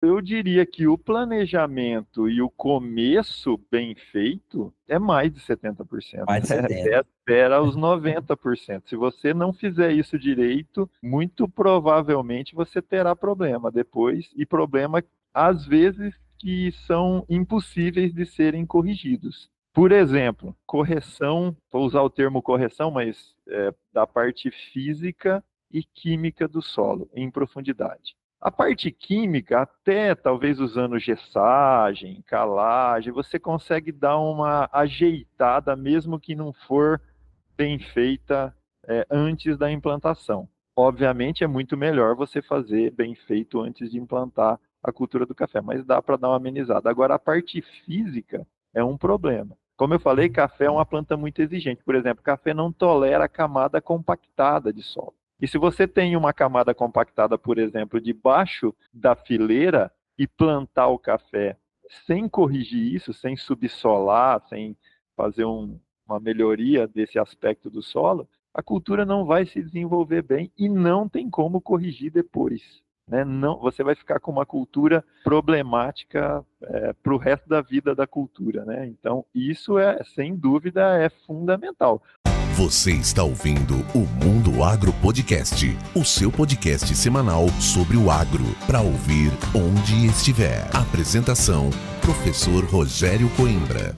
eu diria que o planejamento e o começo bem feito é mais de 70%, Mais de né? 70%. Espera os 90%. Se você não fizer isso direito, muito provavelmente você terá problema depois, e problema, às vezes, que são impossíveis de serem corrigidos. Por exemplo, correção, vou usar o termo correção, mas da parte física e química do solo, em profundidade. A parte química, até talvez usando gessagem, calagem, você consegue dar uma ajeitada, mesmo que não for bem feita antes da implantação. Obviamente é muito melhor você fazer bem feito antes de implantar a cultura do café, mas dá para dar uma amenizada. Agora, a parte física é um problema. Como eu falei, café é uma planta muito exigente. Por exemplo, café não tolera a camada compactada de solo. E se você tem uma camada compactada, por exemplo, debaixo da fileira e plantar o café sem corrigir isso, sem subsolar, sem fazer uma melhoria desse aspecto do solo, a cultura não vai se desenvolver bem e não tem como corrigir depois. Né? Não, você vai ficar com uma cultura problemática para o resto da vida da cultura. Né? Então, isso sem dúvida, é fundamental. Você está ouvindo o Mundo Agro Podcast, o seu podcast semanal sobre o agro, para ouvir onde estiver. Apresentação, professor Rogério Coimbra.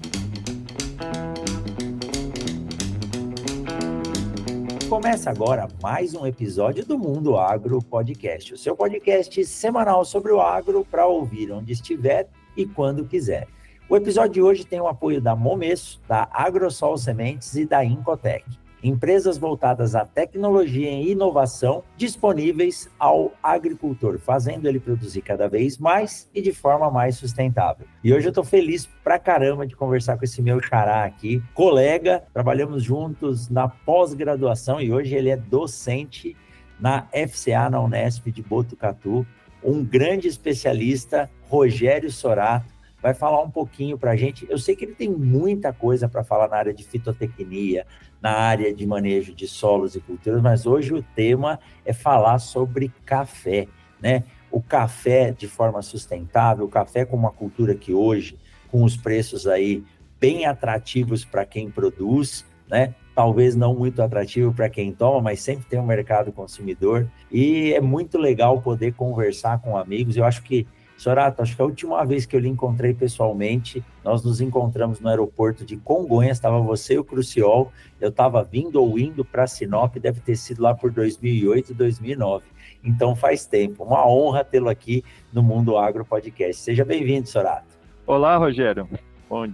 Começa agora mais um episódio do Mundo Agro Podcast, o seu podcast semanal sobre o agro para ouvir onde estiver e quando quiser. O episódio de hoje tem o apoio da Momesso, da Agrosol Sementes e da Incotec, empresas voltadas à tecnologia e inovação disponíveis ao agricultor, fazendo ele produzir cada vez mais e de forma mais sustentável. E hoje eu estou feliz pra caramba de conversar com esse meu xará aqui, colega, trabalhamos juntos na pós-graduação e hoje ele é docente na FCA, na Unesp de Botucatu, um grande especialista, Rogério Sorato, vai falar um pouquinho para a gente. Eu sei que ele tem muita coisa para falar na área de fitotecnia, na área de manejo de solos e culturas, mas hoje o tema é falar sobre café, né? O café de forma sustentável, o café como uma cultura que hoje, com os preços aí bem atrativos para quem produz, né? Talvez não muito atrativo para quem toma, mas sempre tem um mercado consumidor. E é muito legal poder conversar com amigos. Eu acho que Sorato, acho que a última vez que eu lhe encontrei pessoalmente, nós nos encontramos no aeroporto de Congonhas, estava você e o Cruciol, eu estava vindo ou indo para Sinop, deve ter sido lá por 2008, 2009. Então faz tempo, uma honra tê-lo aqui no Mundo Agro Podcast. Seja bem-vindo, Sorato. Olá, Rogério. Bom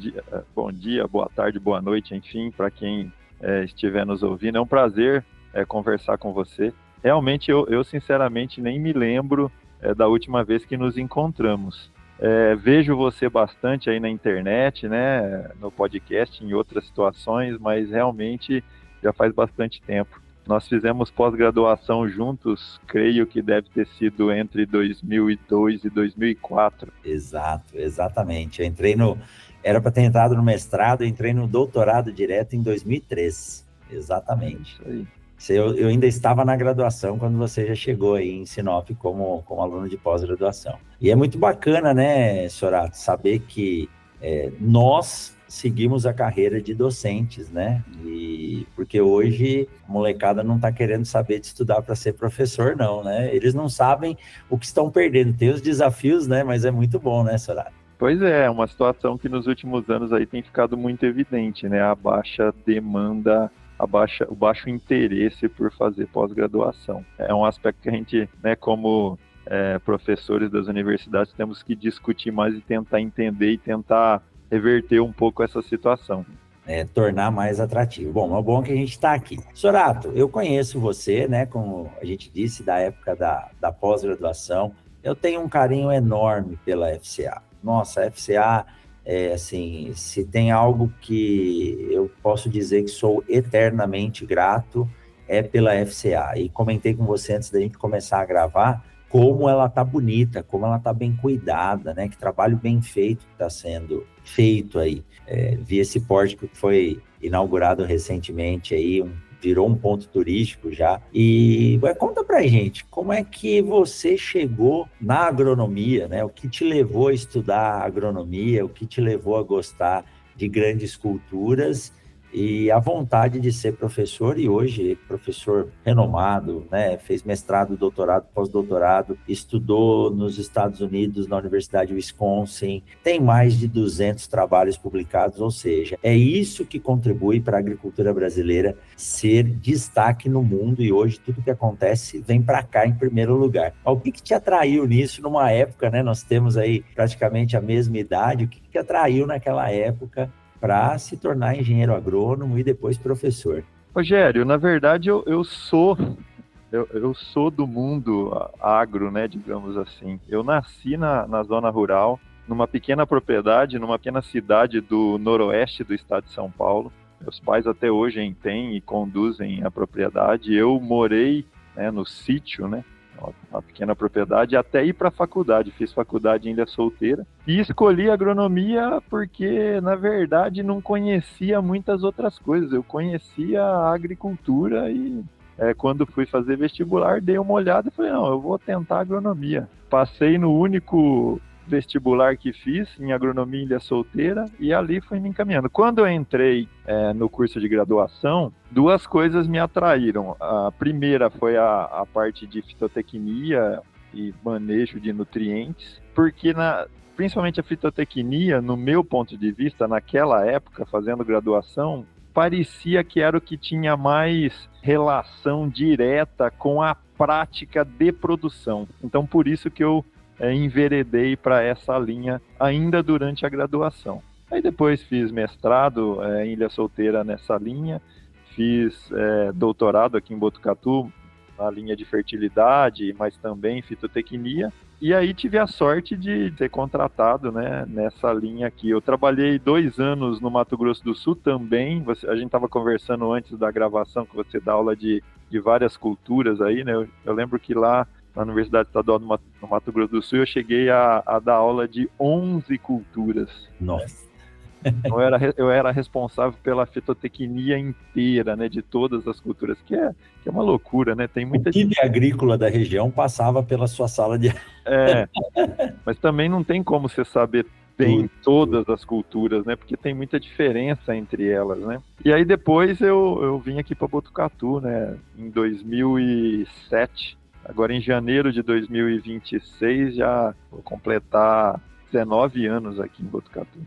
dia, boa tarde, boa noite, enfim, para quem estiver nos ouvindo. É um prazer conversar com você. Realmente, eu sinceramente nem me lembro da última vez que nos encontramos. Vejo você bastante aí na internet, né, no podcast, em outras situações, mas realmente já faz bastante tempo. Nós fizemos pós-graduação juntos, creio que deve ter sido entre 2002 e 2004. Exato, exatamente. Era para ter entrado no mestrado, entrei no doutorado direto em 2003. Exatamente. Isso aí. Eu ainda estava na graduação quando você já chegou aí em Sinop como aluno de pós-graduação. E é muito bacana, né, Sorato, saber que nós seguimos a carreira de docentes, né? Porque hoje a molecada não está querendo saber de estudar para ser professor, não, né? Eles não sabem o que estão perdendo. Tem os desafios, né? Mas é muito bom, né, Sorato? Pois é, uma situação que nos últimos anos aí tem ficado muito evidente, né? A baixa demanda, o baixo interesse por fazer pós-graduação. É um aspecto que a gente, né, como professores das universidades, temos que discutir mais e tentar entender e tentar reverter um pouco essa situação. Tornar mais atrativo. Bom, é bom que a gente está aqui. Sorato, eu conheço você, né, como a gente disse, da época da pós-graduação. Eu tenho um carinho enorme pela FCA. Nossa, a FCA... assim, se tem algo que eu posso dizer que sou eternamente grato, é pela FCA. E comentei com você antes da gente começar a gravar, como ela tá bonita, como ela tá bem cuidada, né? Que trabalho bem feito que está sendo feito aí. Vi esse pórtico que foi inaugurado recentemente aí, virou um ponto turístico já. E conta pra gente, como é que você chegou na agronomia, né? O que te levou a estudar agronomia, o que te levou a gostar de grandes culturas e a vontade de ser professor, e hoje professor renomado, né? Fez mestrado, doutorado, pós-doutorado, estudou nos Estados Unidos, na Universidade de Wisconsin, tem mais de 200 trabalhos publicados, ou seja, é isso que contribui para a agricultura brasileira ser destaque no mundo, e hoje tudo que acontece vem para cá em primeiro lugar. O que te atraiu nisso numa época, né? Nós temos aí praticamente a mesma idade, o que te atraiu naquela época para se tornar engenheiro agrônomo e depois professor? Rogério, na verdade eu sou do mundo agro, né, digamos assim. Eu nasci na zona rural, numa pequena propriedade, numa pequena cidade do noroeste do estado de São Paulo. Meus pais até hoje têm e conduzem a propriedade. Eu morei, né, no sítio, né, uma pequena propriedade, até ir para a faculdade. Fiz faculdade em Ilha Solteira e escolhi agronomia porque, na verdade, não conhecia muitas outras coisas. Eu conhecia a agricultura e quando fui fazer vestibular, dei uma olhada e falei, não, eu vou tentar agronomia. Passei no único vestibular que fiz, em agronomia em Ilha Solteira, e ali fui me encaminhando. Quando eu entrei no curso de graduação, duas coisas me atraíram. A primeira foi a parte de fitotecnia e manejo de nutrientes, porque principalmente a fitotecnia, no meu ponto de vista, naquela época, fazendo graduação, parecia que era o que tinha mais relação direta com a prática de produção. Então, por isso que eu enveredei para essa linha ainda durante a graduação. Aí depois fiz mestrado em Ilha Solteira nessa linha, fiz doutorado aqui em Botucatu, na linha de fertilidade, mas também fitotecnia, e aí tive a sorte de ser contratado, né, nessa linha aqui. Eu trabalhei 2 anos no Mato Grosso do Sul também, a gente estava conversando antes da gravação que você dá aula de várias culturas aí, né, eu lembro que lá na Universidade Estadual do Mato Grosso do Sul, eu cheguei a dar aula de 11 culturas. Nossa! Eu era responsável pela fitotecnia inteira, né, de todas as culturas, que é uma loucura, né? Tem muita... O PIB agrícola da região passava pela sua sala de... Mas também não tem como você saber bem todas as culturas, né? Porque tem muita diferença entre elas, né? E aí depois eu vim aqui para Botucatu, né, em 2007. Agora, em janeiro de 2026, já vou completar 19 anos aqui em Botucatu.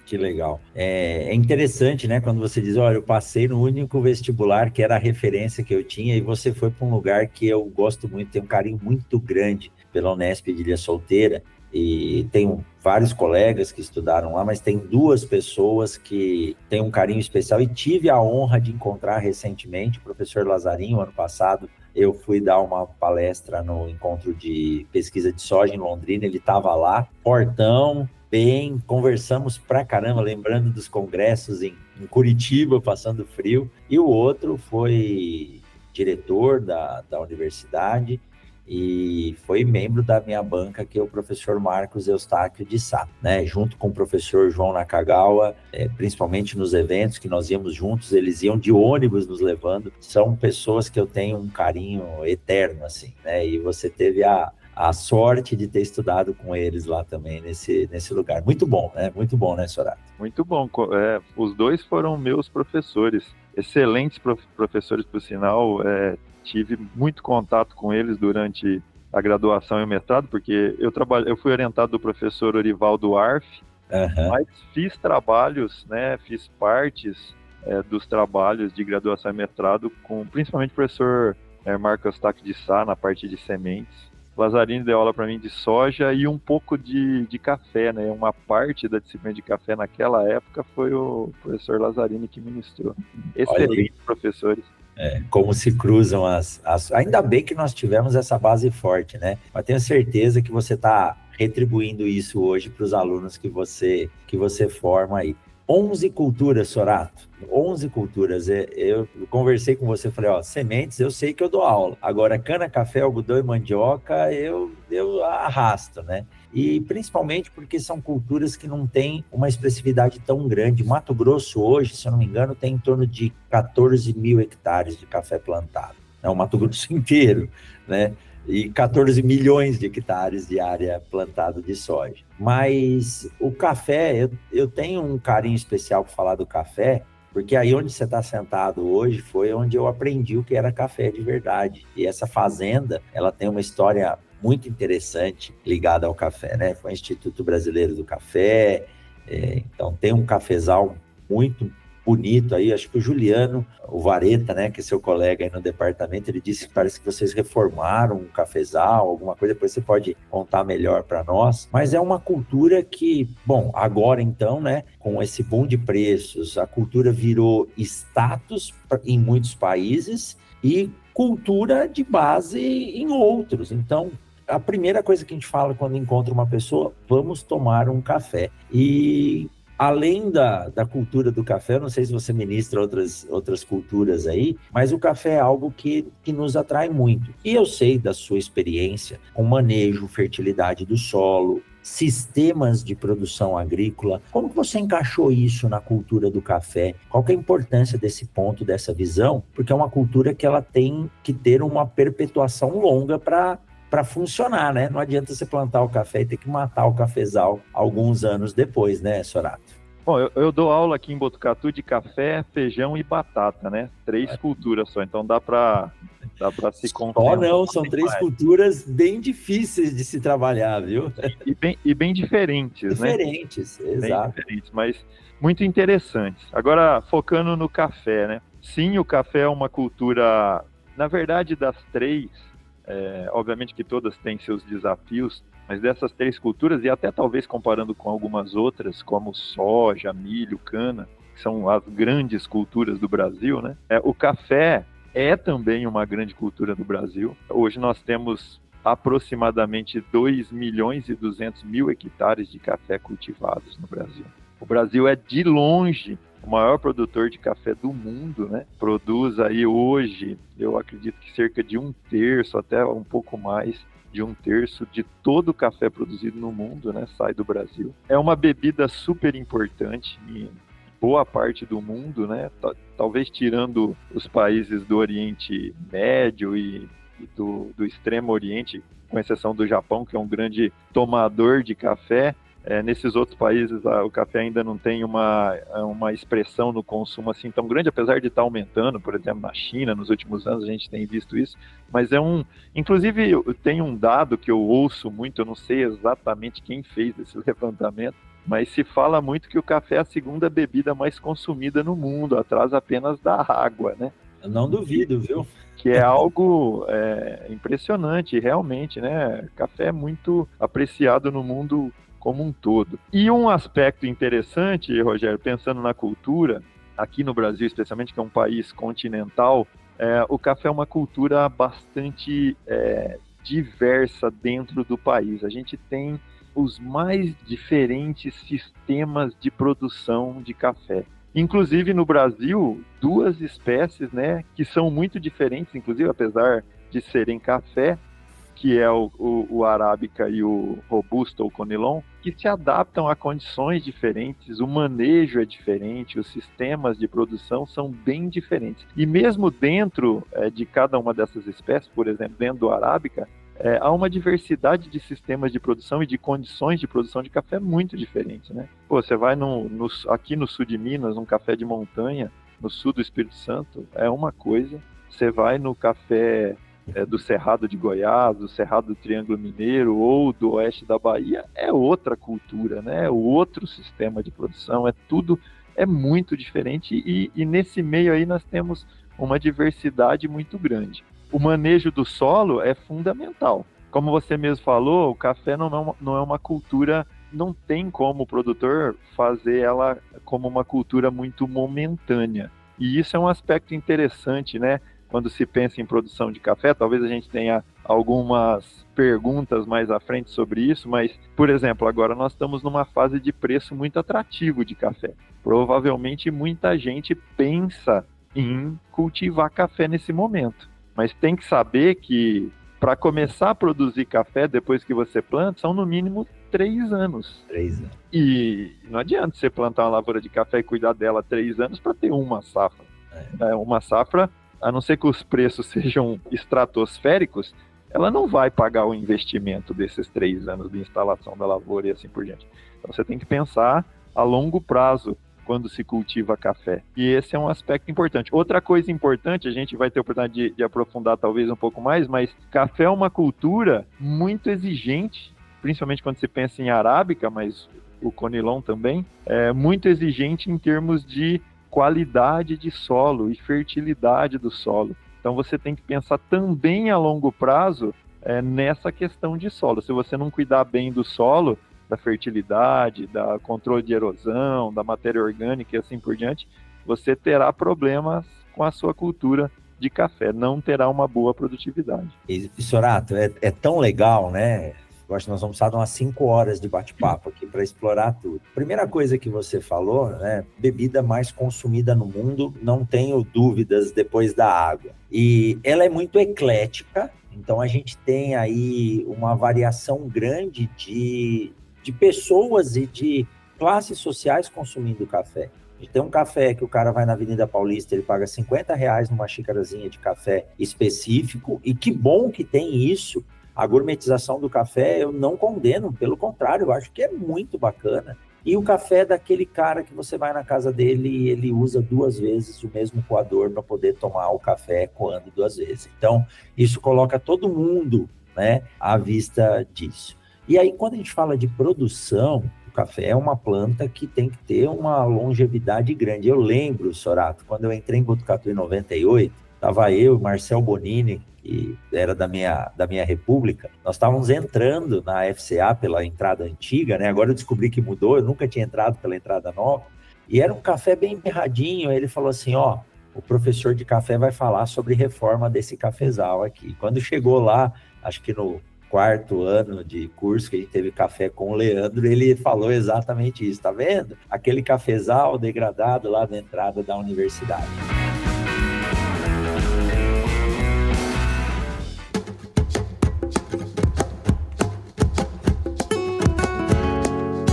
Que legal. É interessante, né, quando você diz, olha, eu passei no único vestibular que era a referência que eu tinha, e você foi para um lugar que eu gosto muito, tenho um carinho muito grande pela Unesp de Ilha Solteira, e tenho vários colegas que estudaram lá, mas tem 2 pessoas que têm um carinho especial, e tive a honra de encontrar recentemente o professor Lazarinho. Ano passado eu fui dar uma palestra no encontro de pesquisa de soja em Londrina, ele estava lá, portão, bem, conversamos pra caramba, lembrando dos congressos em Curitiba, passando frio, e o outro foi diretor da universidade e foi membro da minha banca, que é o professor Marcos Eustáquio de Sá, né? Junto com o professor João Nakagawa, principalmente nos eventos que nós íamos juntos, eles iam de ônibus nos levando. São pessoas que eu tenho um carinho eterno, assim, né? E você teve a sorte de ter estudado com eles lá também, nesse lugar. Muito bom, né? Muito bom, né, Sorato? Muito bom. Os 2 foram meus professores, excelentes professores, por sinal. Tive muito contato com eles durante a graduação e o mestrado, porque eu fui orientado do professor Orivaldo Arf, mas fiz trabalhos, né? Fiz partes dos trabalhos de graduação e mestrado com principalmente o professor Marcos Eustáquio de Sá, na parte de sementes. Lazarini deu aula para mim de soja e um pouco de café, né? Uma parte da disciplina de café naquela época foi o professor Lazarini que ministrou. Excelentes professores. Como se cruzam Ainda bem que nós tivemos essa base forte, né? Mas tenho certeza que você está retribuindo isso hoje para os alunos que você forma aí. 11 culturas, Sorato. 11 culturas. Eu conversei com você, falei, sementes, eu sei que eu dou aula. Agora, cana, café, algodão e mandioca, eu arrasto, né? e principalmente porque são culturas que não têm uma expressividade tão grande. Mato Grosso hoje, se eu não me engano, tem em torno de 14 mil hectares de café plantado. É o Mato Grosso inteiro, né? E 14 milhões de hectares de área plantada de soja. Mas o café, eu tenho um carinho especial para falar do café, porque aí onde você está sentado hoje foi onde eu aprendi o que era café de verdade. E essa fazenda, ela tem uma história muito interessante ligada ao café, né? Foi o Instituto Brasileiro do Café, então tem um cafezal muito bonito aí. Acho que o Juliano, o Vareta, né, que é seu colega aí no departamento, ele disse que parece que vocês reformaram um cafezal, alguma coisa, depois você pode contar melhor para nós. Mas é uma cultura que, bom, agora então, né, com esse boom de preços, a cultura virou status em muitos países e cultura de base em outros. Então, a primeira coisa que a gente fala quando encontra uma pessoa, vamos tomar um café. E além da cultura do café, eu não sei se você ministra outras culturas aí, mas o café é algo que nos atrai muito. E eu sei da sua experiência com manejo, fertilidade do solo, sistemas de produção agrícola. Como que você encaixou isso na cultura do café? Qual que é a importância desse ponto, dessa visão? Porque é uma cultura que ela tem que ter uma perpetuação longa para funcionar, né? Não adianta você plantar o café e ter que matar o cafezal alguns anos depois, né, Sorato? Bom, eu dou aula aqui em Botucatu de café, feijão e batata, né? 3 culturas só, então dá para se concentrar. Não, são 3 culturas bem difíceis de se trabalhar, viu? E bem diferentes, né? Diferentes, exato. Bem diferentes, mas muito interessantes. Agora, focando no café, né? Sim, o café é uma cultura, na verdade, das 3, obviamente que todas têm seus desafios, mas dessas 3 culturas, e até talvez comparando com algumas outras, como soja, milho, cana, que são as grandes culturas do Brasil, né? O café é também uma grande cultura do Brasil. Hoje nós temos aproximadamente 2 milhões e 200 mil hectares de café cultivados no Brasil. O Brasil é, de longe, o maior produtor de café do mundo, né? Produz aí hoje, eu acredito que cerca de 1/3, até um pouco mais de 1/3 de todo o café produzido no mundo, né? Sai do Brasil. É uma bebida super importante em boa parte do mundo, né? Talvez tirando os países do Oriente Médio e do Extremo Oriente, com exceção do Japão, que é um grande tomador de café. Nesses outros países o café ainda não tem uma expressão no consumo assim tão grande, apesar de estar aumentando. Por exemplo, na China, nos últimos anos a gente tem visto isso, mas inclusive tem um dado que eu ouço muito, eu não sei exatamente quem fez esse levantamento, mas se fala muito que o café é a segunda bebida mais consumida no mundo, atrás apenas da água, né? Eu não duvido, viu? Que é algo impressionante, realmente, né? Café é muito apreciado no mundo como um todo. E um aspecto interessante, Rogério, pensando na cultura, aqui no Brasil especialmente, que é um país continental, o café é uma cultura bastante diversa dentro do país. A gente tem os mais diferentes sistemas de produção de café. Inclusive no Brasil, 2 espécies, né, que são muito diferentes, inclusive apesar de serem café, que é o arábica e o robusta ou conilon, que se adaptam a condições diferentes, o manejo é diferente, os sistemas de produção são bem diferentes. E mesmo dentro de cada uma dessas espécies, por exemplo, dentro do arábica, há uma diversidade de sistemas de produção e de condições de produção de café muito diferentes, né? Pô, você vai aqui no sul de Minas, num café de montanha, no sul do Espírito Santo, é uma coisa. Você vai no café do Cerrado de Goiás, do Cerrado do Triângulo Mineiro ou do oeste da Bahia, é outra cultura, né? É outro sistema de produção, é muito diferente e nesse meio aí nós temos uma diversidade muito grande. O manejo do solo é fundamental. Como você mesmo falou, o café não é uma cultura, não tem como o produtor fazer ela como uma cultura muito momentânea. E isso é um aspecto interessante, né? Quando se pensa em produção de café, talvez a gente tenha algumas perguntas mais à frente sobre isso, mas, por exemplo, agora nós estamos numa fase de preço muito atrativo de café. Provavelmente muita gente pensa em cultivar café nesse momento, mas tem que saber que para começar a produzir café depois que você planta, são no mínimo 3 anos. 3 anos. E não adianta você plantar uma lavoura de café e cuidar dela 3 anos para ter uma safra. Uma safra, a não ser que os preços sejam estratosféricos, ela não vai pagar o investimento desses 3 anos de instalação da lavoura e assim por diante. Então você tem que pensar a longo prazo quando se cultiva café. E esse é um aspecto importante. Outra coisa importante, a gente vai ter a oportunidade de aprofundar talvez um pouco mais, mas café é uma cultura muito exigente, principalmente quando se pensa em arábica, mas o conilon também, é muito exigente em termos de qualidade de solo e fertilidade do solo. Então você tem que pensar também a longo prazo nessa questão de solo. Se você não cuidar bem do solo, da fertilidade, da controle de erosão, da matéria orgânica e assim por diante, você terá problemas com a sua cultura de café, não terá uma boa produtividade. E Sorato, é tão legal, né? Eu acho que nós vamos precisar de umas 5 horas de bate-papo aqui para explorar tudo. Primeira coisa que você falou, né? Bebida mais consumida no mundo, não tenho dúvidas, depois da água. E ela é muito eclética, então a gente tem aí uma variação grande de pessoas e de classes sociais consumindo café. A gente tem um café que o cara vai na Avenida Paulista, ele paga R$50 numa xícarazinha de café específico, e que bom que tem isso. A gourmetização do café eu não condeno, pelo contrário, eu acho que é muito bacana. E o café daquele cara que você vai na casa dele e ele usa 2 vezes o mesmo coador para poder tomar o café coando 2 vezes. Então, isso coloca todo mundo, né, à vista disso. E aí, quando a gente fala de produção, o café é uma planta que tem que ter uma longevidade grande. Eu lembro, Sorato, quando eu entrei em Botucatu em 98, estava eu e Marcel Bonini, que era da minha república, nós estávamos entrando na FCA pela entrada antiga, né? Agora eu descobri que mudou, eu nunca tinha entrado pela entrada nova, e era um café bem berradinho. Aí ele falou assim, ó, o professor de café vai falar sobre reforma desse cafezal aqui. Quando chegou lá, acho que no 4º ano de curso que a gente teve café com o Leandro, ele falou exatamente isso, tá vendo? Aquele cafezal degradado lá na entrada da universidade.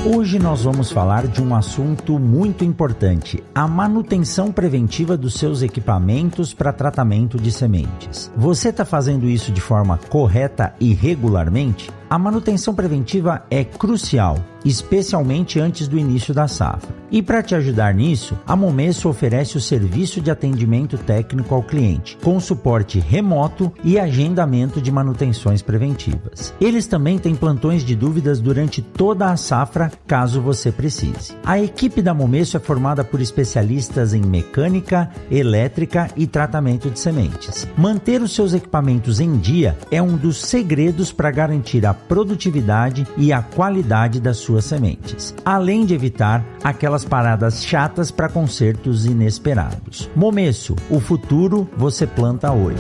Hoje nós vamos falar de um assunto muito importante, a manutenção preventiva dos seus equipamentos para tratamento de sementes. Você está fazendo isso de forma correta e regularmente? A manutenção preventiva é crucial, especialmente antes do início da safra. E para te ajudar nisso, a Momesso oferece o serviço de atendimento técnico ao cliente, com suporte remoto e agendamento de manutenções preventivas. Eles também têm plantões de dúvidas durante toda a safra, caso você precise. A equipe da Momesso é formada por especialistas em mecânica, elétrica e tratamento de sementes. Manter os seus equipamentos em dia é um dos segredos para garantir a produtividade e a qualidade das suas sementes, além de evitar aquelas paradas chatas para consertos inesperados. Momesso, o futuro você planta hoje.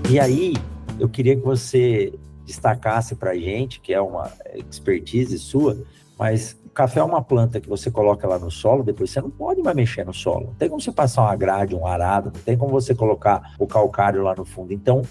E aí, eu queria que você destacasse para a gente, que é uma expertise sua, mas o café é uma planta que você coloca lá no solo, depois você não pode mais mexer no solo. Não tem como você passar uma grade, um arado, não tem como você colocar o calcário lá no fundo. Então,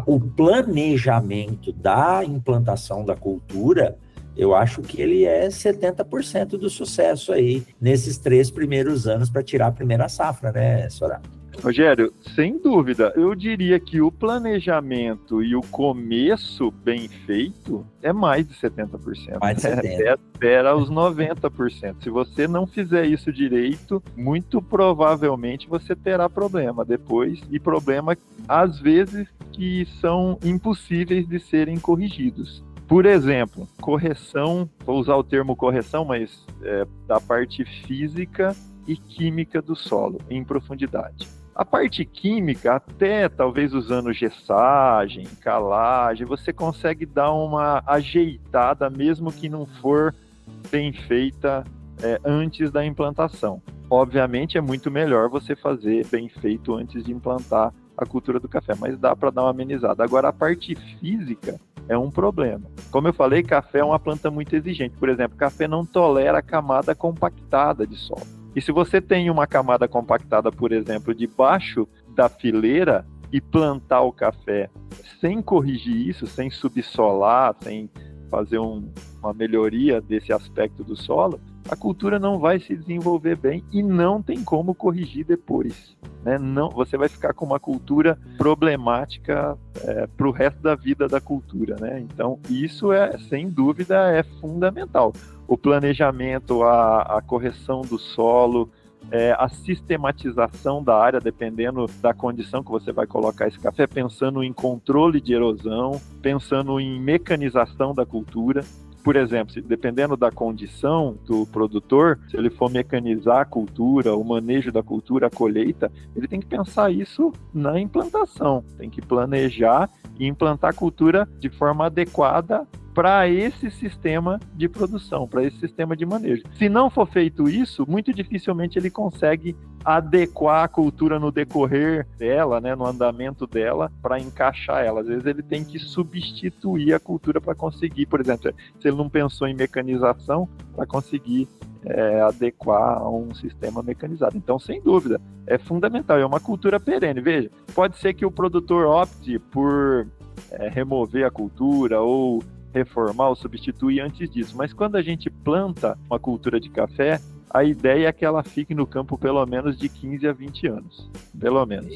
o planejamento da implantação da cultura, eu acho que ele é 70% do sucesso aí, nesses 3 primeiros anos para tirar a primeira safra, né, Sorato? Rogério, sem dúvida, eu diria que o planejamento e o começo bem feito é mais de 70%. Mais de 70%. Espera os 90%. Se você não fizer isso direito, muito provavelmente você terá problema depois, e problema, às vezes, que são impossíveis de serem corrigidos. Por exemplo, correção, vou usar o termo correção, mas da parte física e química do solo, em profundidade. A parte química, até talvez usando gessagem, calagem, você consegue dar uma ajeitada, mesmo que não for bem feita antes da implantação. Obviamente é muito melhor você fazer bem feito antes de implantar a cultura do café, mas dá para dar uma amenizada. Agora, a parte física é um problema. Como eu falei, café é uma planta muito exigente. Por exemplo, café não tolera a camada compactada de solo. E se você tem uma camada compactada, por exemplo, debaixo da fileira e plantar o café sem corrigir isso, sem subsolar, sem fazer uma melhoria desse aspecto do solo, a cultura não vai se desenvolver bem e não tem como corrigir depois, né? Não, você vai ficar com uma cultura problemática para o resto da vida da cultura, né? Então, isso sem dúvida, é fundamental. O planejamento, a correção do solo, a sistematização da área, dependendo da condição que você vai colocar esse café, pensando em controle de erosão, pensando em mecanização da cultura. Por exemplo, dependendo da condição do produtor, se ele for mecanizar a cultura, o manejo da cultura, a colheita, ele tem que pensar isso na implantação, tem que planejar e implantar a cultura de forma adequada para esse sistema de produção, para esse sistema de manejo. Se não for feito isso, muito dificilmente ele consegue adequar a cultura no decorrer dela, né, no andamento dela, para encaixar ela. Às vezes ele tem que substituir a cultura para conseguir, por exemplo, se ele não pensou em mecanização, para conseguir adequar a um sistema mecanizado. Então, sem dúvida, é fundamental, é uma cultura perene. Veja, pode ser que o produtor opte por remover a cultura ou reformar ou substituir antes disso, mas quando a gente planta uma cultura de café, a ideia é que ela fique no campo pelo menos de 15 a 20 anos, pelo menos.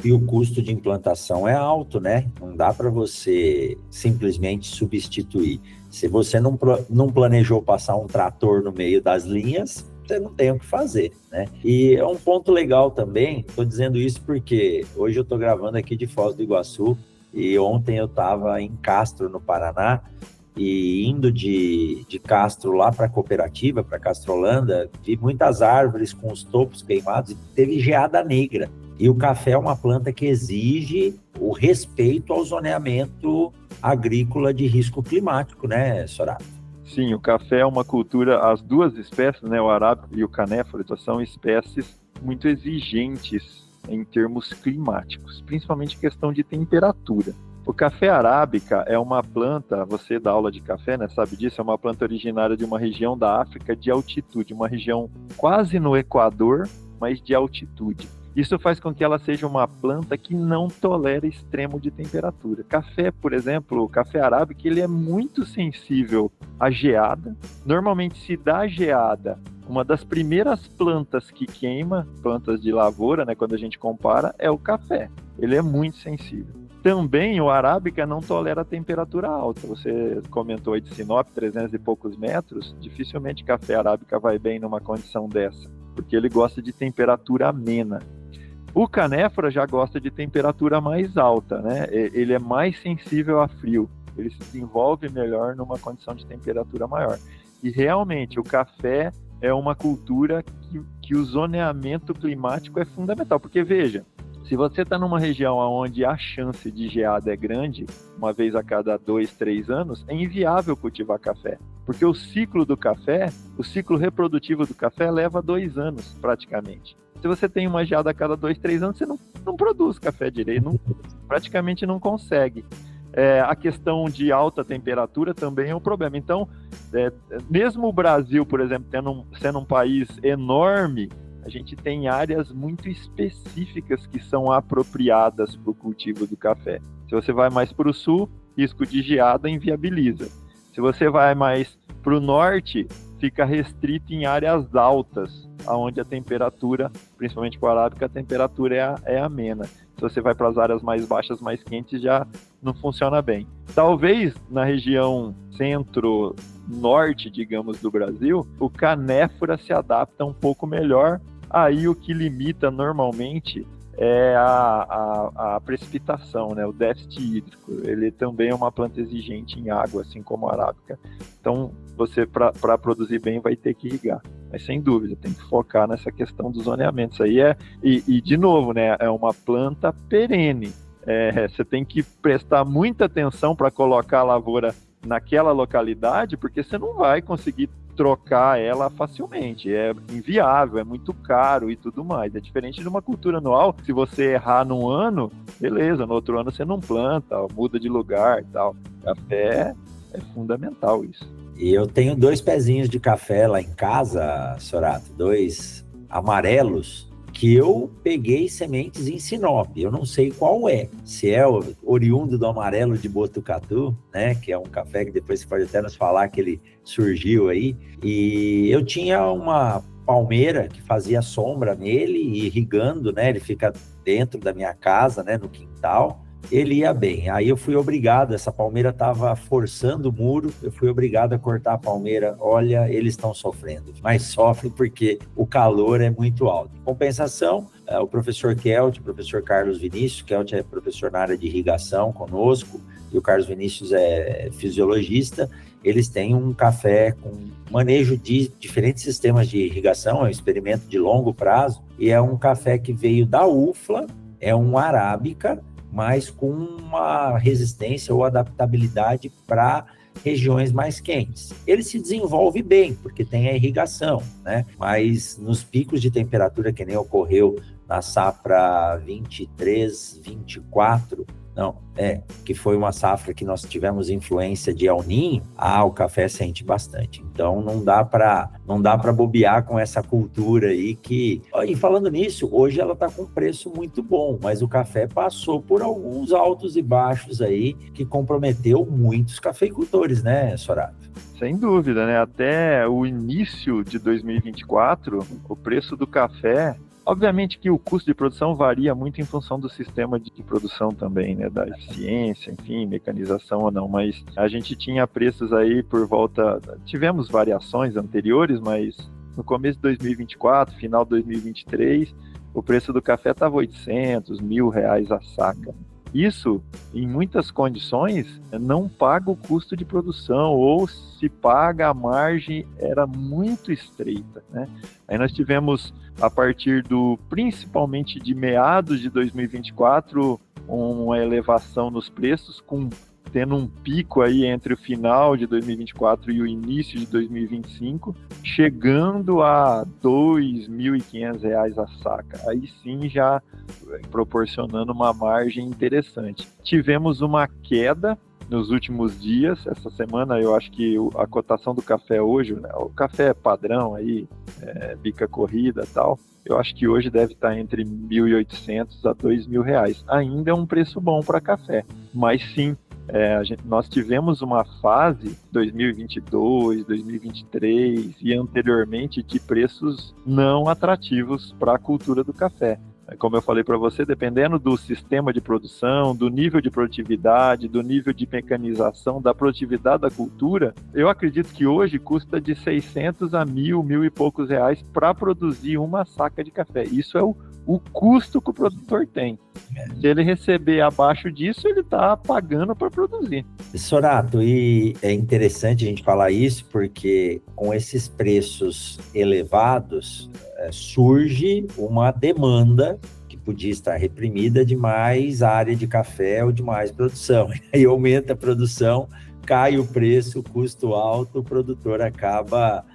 E o custo de implantação é alto, né? Não dá para você simplesmente substituir. Se você não planejou passar um trator no meio das linhas, você não tem o que fazer, né? E é um ponto legal também, estou dizendo isso porque hoje eu estou gravando aqui de Foz do Iguaçu, e ontem eu estava em Castro, no Paraná, e indo de Castro lá para a cooperativa, para Castrolanda, vi muitas árvores com os topos queimados e teve geada negra. E o café é uma planta que exige o respeito ao zoneamento agrícola de risco climático, né, Sorato? Sim, o café é uma cultura, as duas espécies, né, o arábica e o canéfora, são espécies muito exigentes em termos climáticos, principalmente questão de temperatura. O café arábica é uma planta, você dá aula de café, né, sabe disso, é uma planta originária de uma região da África de altitude, uma região quase no Equador, mas de altitude. Isso faz com que ela seja uma planta que não tolera extremo de temperatura. Café, por exemplo, o café arábica, ele é muito sensível à geada. Normalmente, se dá geada, uma das primeiras plantas que queima, plantas de lavoura, né, quando a gente compara, é o café. Ele é muito sensível. Também o arábica não tolera temperatura alta. Você comentou aí de Sinop, 300 e poucos metros, dificilmente café arábica vai bem numa condição dessa, porque ele gosta de temperatura amena. O canéfora já gosta de temperatura mais alta, né? Ele é mais sensível a frio, ele se desenvolve melhor numa condição de temperatura maior. E realmente o café é uma cultura que o zoneamento climático é fundamental, porque veja, se você está numa região onde a chance de geada é grande, uma vez a cada 2, 3 anos, é inviável cultivar café. Porque o ciclo do café, o ciclo reprodutivo do café leva 2 anos praticamente. Se você tem uma geada a cada 2, 3 anos, você não produz café direito, praticamente não consegue. A questão de alta temperatura também é um problema. Então, mesmo o Brasil, por exemplo, sendo um país enorme, a gente tem áreas muito específicas que são apropriadas para o cultivo do café. Se você vai mais para o sul, risco de geada inviabiliza. Se você vai mais para o norte, fica restrito em áreas altas, onde a temperatura, principalmente com a arábica, a temperatura é amena. Se você vai para as áreas mais baixas, mais quentes, já não funciona bem. Talvez na região centro-norte, digamos, do Brasil, o canéfora se adapta um pouco melhor. Aí o que limita normalmente é a precipitação, né? O déficit hídrico. Ele também é uma planta exigente em água, assim como a arábica. Então, você, para produzir bem, vai ter que irrigar. Mas, sem dúvida, tem que focar nessa questão dos zoneamentos. Aí e, de novo, né? É uma planta perene. Você tem que prestar muita atenção para colocar a lavoura naquela localidade, porque você não vai conseguir trocar ela facilmente, é inviável, é muito caro e tudo mais. É diferente de uma cultura anual, se você errar num ano, beleza, no outro ano você não planta, muda de lugar e tal. Café é fundamental isso. E eu tenho 2 pezinhos de café lá em casa, Sorato, 2 amarelos, que eu peguei sementes em Sinop. Eu não sei qual é, se é o oriundo do amarelo de Botucatu, né, que é um café que depois você pode até nos falar que ele surgiu aí. E eu tinha uma palmeira que fazia sombra nele, e irrigando, né, ele fica dentro da minha casa, né, no quintal. Ele ia bem, aí eu fui obrigado, essa palmeira estava forçando o muro, eu fui obrigado a cortar a palmeira. Olha, eles estão sofrendo, mas sofrem porque o calor é muito alto. Em compensação, o professor Kelt, o professor Carlos Vinícius, Kelt é professor na área de irrigação conosco, e o Carlos Vinícius é fisiologista. Eles têm um café com manejo de diferentes sistemas de irrigação, é um experimento de longo prazo, e é um café que veio da UFLA, é um arábica, mas com uma resistência ou adaptabilidade para regiões mais quentes. Ele se desenvolve bem, porque tem a irrigação, né? Mas nos picos de temperatura, que nem ocorreu na safra 23, 24, que foi uma safra que nós tivemos influência de El Niño, o café sente bastante. Então não dá para bobear com essa cultura aí que... E falando nisso, hoje ela está com um preço muito bom, mas o café passou por alguns altos e baixos aí que comprometeu muitos cafeicultores, né, Sorato? Sem dúvida, né? Até o início de 2024, o preço do café... Obviamente que o custo de produção varia muito em função do sistema de produção também, né? Da eficiência, enfim, mecanização ou não, mas a gente tinha preços aí por volta... Tivemos variações anteriores, mas no começo de 2024, final de 2023, o preço do café estava R$800, R$1.000 a saca. Isso, em muitas condições, não paga o custo de produção, ou se paga, a margem era muito estreita, né? Aí nós tivemos, a partir principalmente de meados de 2024, uma elevação nos preços, tendo um pico aí entre o final de 2024 e o início de 2025, chegando a R$2.500 a saca. Aí sim, já proporcionando uma margem interessante. Tivemos uma queda nos últimos dias. Essa semana eu acho que a cotação do café hoje, né, o café padrão aí, bica corrida e tal, eu acho que hoje deve estar entre R$1.800 a R$2.000. Ainda é um preço bom para café, mas sim, nós tivemos uma fase 2022, 2023 e anteriormente de preços não atrativos para a cultura do café. Como eu falei para você, dependendo do sistema de produção, do nível de produtividade, do nível de mecanização, da produtividade da cultura, eu acredito que hoje custa de 600 a 1.000 e poucos reais para produzir uma saca de café. Isso é o custo que o produtor tem. Se ele receber abaixo disso, ele está pagando para produzir. Sorato, e é interessante a gente falar isso, porque com esses preços elevados, surge uma demanda que podia estar reprimida de mais área de café ou de mais produção. Aí aumenta a produção, cai o preço, custo alto, o produtor acaba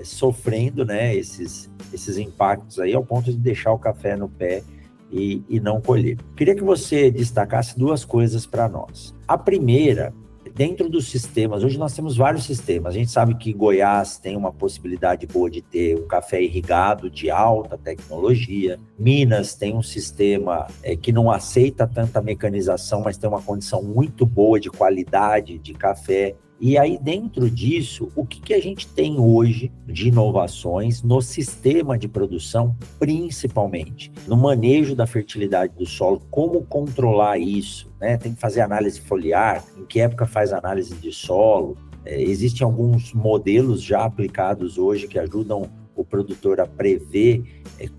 sofrendo, né, esses impactos aí, ao ponto de deixar o café no pé e não colher. Queria que você destacasse 2 coisas para nós. A primeira, dentro dos sistemas, hoje nós temos vários sistemas. A gente sabe que Goiás tem uma possibilidade boa de ter um café irrigado de alta tecnologia. Minas tem um sistema que não aceita tanta mecanização, mas tem uma condição muito boa de qualidade de café. E aí, dentro disso, o que a gente tem hoje de inovações no sistema de produção, principalmente no manejo da fertilidade do solo, como controlar isso, né? Tem que fazer análise foliar, em que época faz análise de solo. Existem alguns modelos já aplicados hoje que ajudam o produtor a prever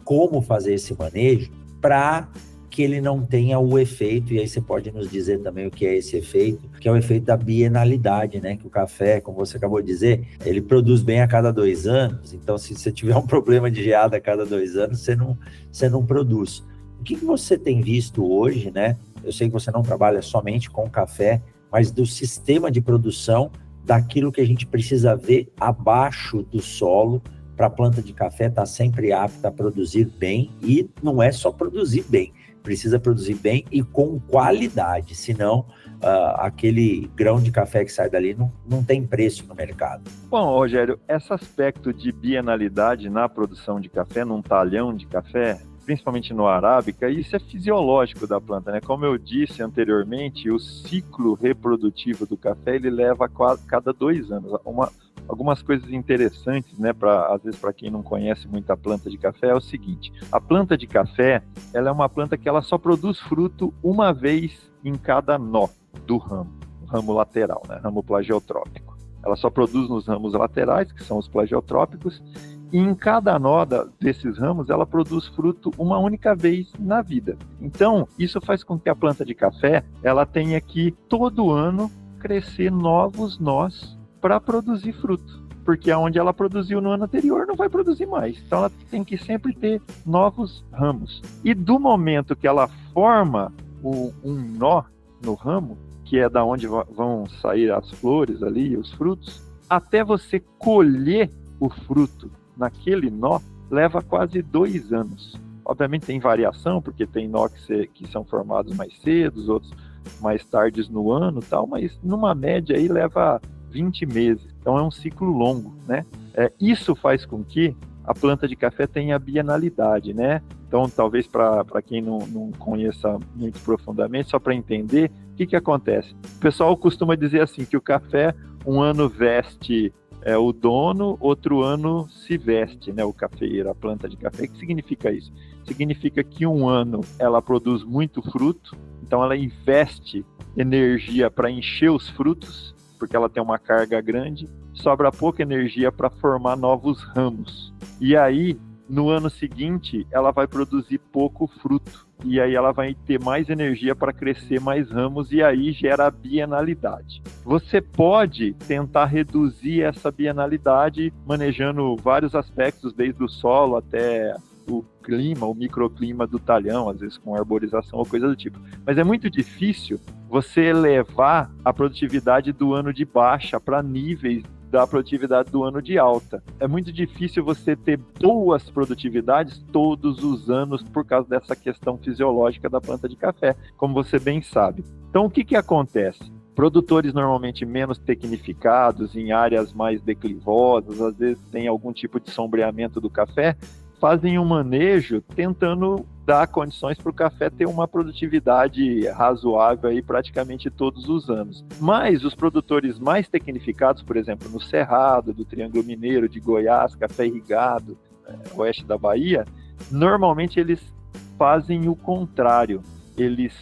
como fazer esse manejo para que ele não tenha o efeito, e aí você pode nos dizer também o que é esse efeito, que é o efeito da bienalidade, né? Que o café, como você acabou de dizer, ele produz bem a cada 2 anos, então se você tiver um problema de geada a cada 2 anos, você não produz. O que você tem visto hoje, né? Eu sei que você não trabalha somente com café, mas do sistema de produção daquilo que a gente precisa ver abaixo do solo para a planta de café estar sempre apta a produzir bem, e não é só produzir bem, precisa produzir bem e com qualidade, senão aquele grão de café que sai dali não tem preço no mercado. Bom, Rogério, esse aspecto de bienalidade na produção de café, num talhão de café, principalmente no arábica, isso é fisiológico da planta, né? Como eu disse anteriormente, o ciclo reprodutivo do café, ele leva a cada 2 anos. Algumas coisas interessantes, né, às vezes para quem não conhece muito a planta de café, é o seguinte: a planta de café, ela é uma planta que ela só produz fruto uma vez em cada nó do ramo lateral, né, ramo plagiotrópico. Ela só produz nos ramos laterais, que são os plagiotrópicos, e em cada nó desses ramos, ela produz fruto uma única vez na vida. Então, isso faz com que a planta de café, ela tenha que, todo ano, crescer novos nós para produzir fruto, porque aonde ela produziu no ano anterior não vai produzir mais. Então, ela tem que sempre ter novos ramos. E do momento que ela forma um nó no ramo, que é da onde vão sair as flores ali, os frutos, até você colher o fruto naquele nó, leva quase 2 anos. Obviamente tem variação, porque tem nó que são formados mais cedo, outros mais tardes no ano, tal, mas numa média aí leva 20 meses. Então é um ciclo longo, né? Isso faz com que a planta de café tenha bienalidade, né? Então, talvez para quem não conheça muito profundamente, só para entender, o que acontece? O pessoal costuma dizer assim, que o café, um ano veste o dono, outro ano se veste, né, o cafeeiro, a planta de café. O que significa isso? Significa que um ano ela produz muito fruto, então ela investe energia para encher os frutos, porque ela tem uma carga grande, sobra pouca energia para formar novos ramos. E aí, no ano seguinte, ela vai produzir pouco fruto, e aí ela vai ter mais energia para crescer mais ramos, e aí gera a bienalidade. Você pode tentar reduzir essa bienalidade manejando vários aspectos, desde o solo até o clima, o microclima do talhão, às vezes com arborização ou coisa do tipo. Mas é muito difícil você elevar a produtividade do ano de baixa para níveis da produtividade do ano de alta. É muito difícil você ter boas produtividades todos os anos por causa dessa questão fisiológica da planta de café, como você bem sabe. Então, o que acontece? Produtores normalmente menos tecnificados, em áreas mais declivosas, às vezes tem algum tipo de sombreamento do café, fazem um manejo tentando dar condições para o café ter uma produtividade razoável aí praticamente todos os anos. Mas os produtores mais tecnificados, por exemplo, no Cerrado, do Triângulo Mineiro, de Goiás, café irrigado, oeste da Bahia, normalmente eles fazem o contrário. Eles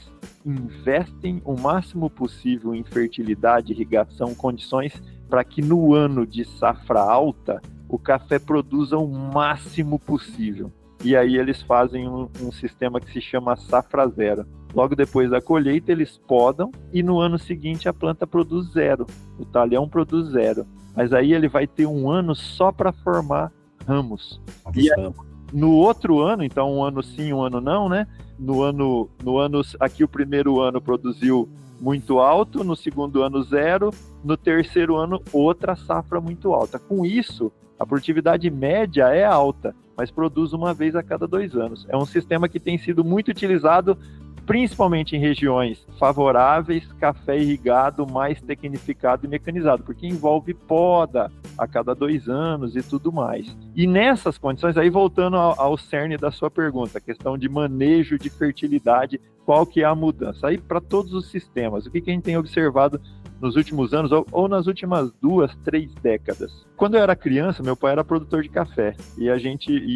investem o máximo possível em fertilidade, irrigação, condições para que no ano de safra alta o café produza o máximo possível. E aí eles fazem um sistema que se chama safra zero. Logo depois da colheita, eles podam e no ano seguinte a planta produz 0. O talhão produz 0. Mas aí ele vai ter um ano só para formar ramos. E aí, no outro ano, então um ano sim, um ano não, né? No ano aqui o primeiro ano produziu muito alto, no segundo ano 0, no terceiro ano outra safra muito alta. Com isso, a produtividade média é alta, mas produz uma vez a cada 2 anos. É um sistema que tem sido muito utilizado, principalmente em regiões favoráveis, café irrigado, mais tecnificado e mecanizado, porque envolve poda a cada 2 anos e tudo mais. E nessas condições, aí voltando ao cerne da sua pergunta, a questão de manejo de fertilidade, qual que é a mudança? Aí para todos os sistemas, o que a gente tem observado nos últimos anos, ou nas últimas 2, 3 décadas. Quando eu era criança, meu pai era produtor de café, e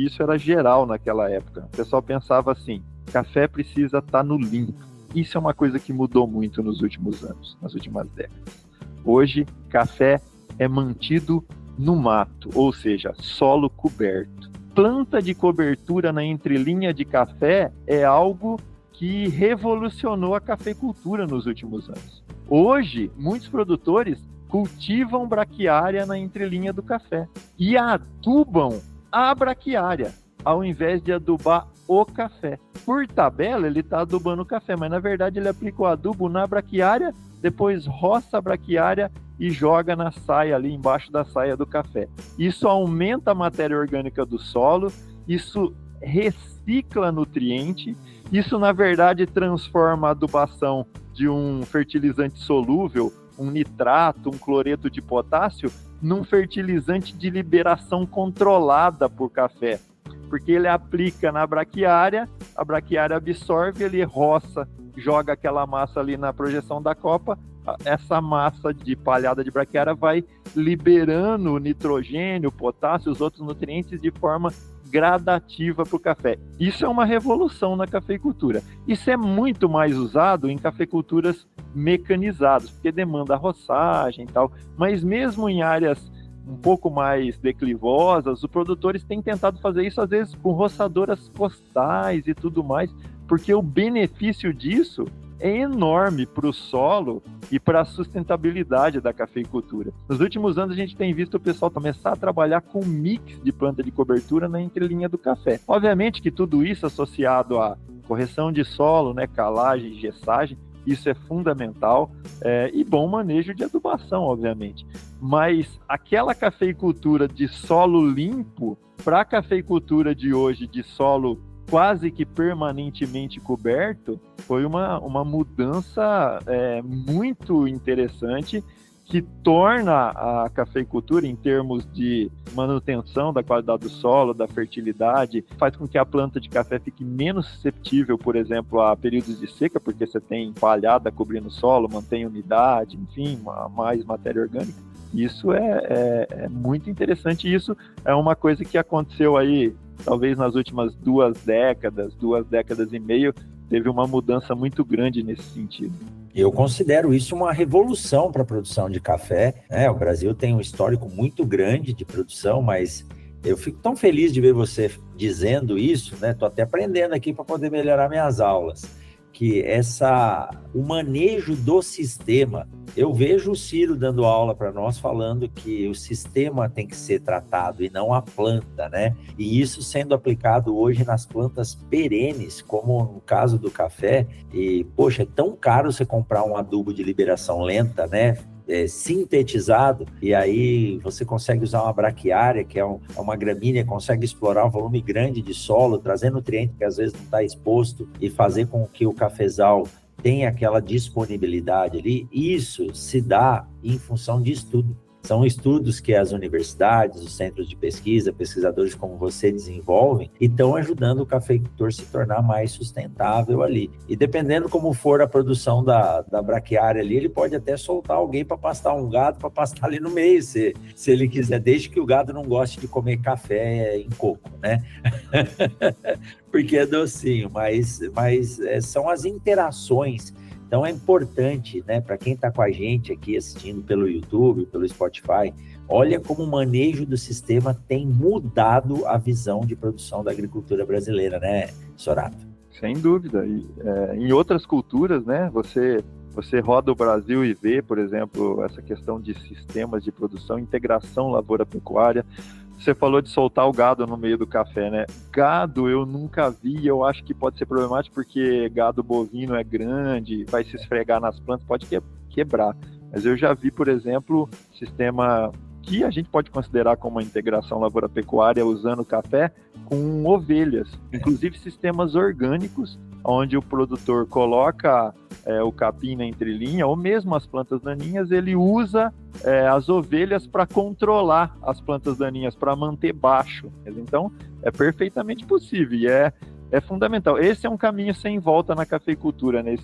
isso era geral naquela época. O pessoal pensava assim, café precisa estar no limpo. Isso é uma coisa que mudou muito nos últimos anos, nas últimas décadas. Hoje, café é mantido no mato, ou seja, solo coberto. Planta de cobertura na entrelinha de café é algo que revolucionou a cafeicultura nos últimos anos. Hoje, muitos produtores cultivam braquiária na entrelinha do café e adubam a braquiária, ao invés de adubar o café. Por tabela, ele está adubando o café, mas na verdade ele aplica o adubo na braquiária depois roça a braquiária e joga na saia ali embaixo da saia do café. Isso aumenta a matéria orgânica do solo, isso recicla nutriente, isso na verdade transforma a adubação de um fertilizante solúvel, um nitrato, um cloreto de potássio, num fertilizante de liberação controlada por café, porque ele aplica na braquiária, a braquiária absorve, ele roça, joga aquela massa ali na projeção da copa, essa massa de palhada de braquiária vai liberando o nitrogênio, o potássio, os outros nutrientes de forma gradativa para o café. Isso é uma revolução na cafeicultura. Isso é muito mais usado em cafeiculturas mecanizadas, porque demanda roçagem e tal, mas mesmo em áreas um pouco mais declivosas, os produtores têm tentado fazer isso às vezes com roçadoras costais e tudo mais, porque o benefício disso é enorme para o solo e para a sustentabilidade da cafeicultura. Nos últimos anos a gente tem visto o pessoal começar a trabalhar com mix de planta de cobertura na entrelinha do café. Obviamente que tudo isso associado à correção de solo, né, calagem, gessagem, isso é fundamental, e bom manejo de adubação, obviamente. Mas aquela cafeicultura de solo limpo, para a cafeicultura de hoje de solo quase que permanentemente coberto, foi uma mudança muito interessante, que torna a cafeicultura, em termos de manutenção da qualidade do solo, da fertilidade, faz com que a planta de café fique menos susceptível, por exemplo, a períodos de seca, porque você tem palhada cobrindo o solo, mantém umidade, enfim, mais matéria orgânica. Isso é muito interessante, e isso é uma coisa que aconteceu aí, talvez nas últimas 2 décadas e meia, teve uma mudança muito grande nesse sentido. Eu considero isso uma revolução para a produção de café, né? O Brasil tem um histórico muito grande de produção, mas eu fico tão feliz de ver você dizendo isso, né? Estou até aprendendo aqui para poder melhorar minhas aulas, que o manejo do sistema, eu vejo o Ciro dando aula para nós falando que o sistema tem que ser tratado e não a planta, né? E isso sendo aplicado hoje nas plantas perenes, como no caso do café. E, poxa, é tão caro você comprar um adubo de liberação lenta, né? Sintetizado, e aí você consegue usar uma braquiária, que é uma gramínea, consegue explorar um volume grande de solo, trazer nutriente que às vezes não está exposto e fazer com que o cafezal tenha aquela disponibilidade ali. Isso se dá em função de estudo. São estudos que as universidades, os centros de pesquisa, pesquisadores como você desenvolvem e estão ajudando o cafeicultor a se tornar mais sustentável ali. E dependendo como for a produção da braquiária ali, ele pode até soltar alguém para pastar um gado, para pastar ali no meio, se ele quiser, desde que o gado não goste de comer café em coco, né? Porque é docinho, mas são as interações. Então é importante, né, para quem está com a gente aqui assistindo pelo YouTube, pelo Spotify, olha como o manejo do sistema tem mudado a visão de produção da agricultura brasileira, né, Sorato? Sem dúvida. E, em outras culturas, né, você roda o Brasil e vê, por exemplo, essa questão de sistemas de produção, integração lavoura-pecuária. Você falou de soltar o gado no meio do café, né? Gado eu nunca vi, eu acho que pode ser problemático porque gado bovino é grande, vai se esfregar nas plantas, pode quebrar. Mas eu já vi, por exemplo, sistema que a gente pode considerar como uma integração lavoura-pecuária usando café com ovelhas, inclusive sistemas orgânicos, onde o produtor coloca o capim na entrelinha, ou mesmo as plantas daninhas, ele usa as ovelhas para controlar as plantas daninhas, para manter baixo. Então, é perfeitamente possível e é fundamental. Esse é um caminho sem volta na cafeicultura, né?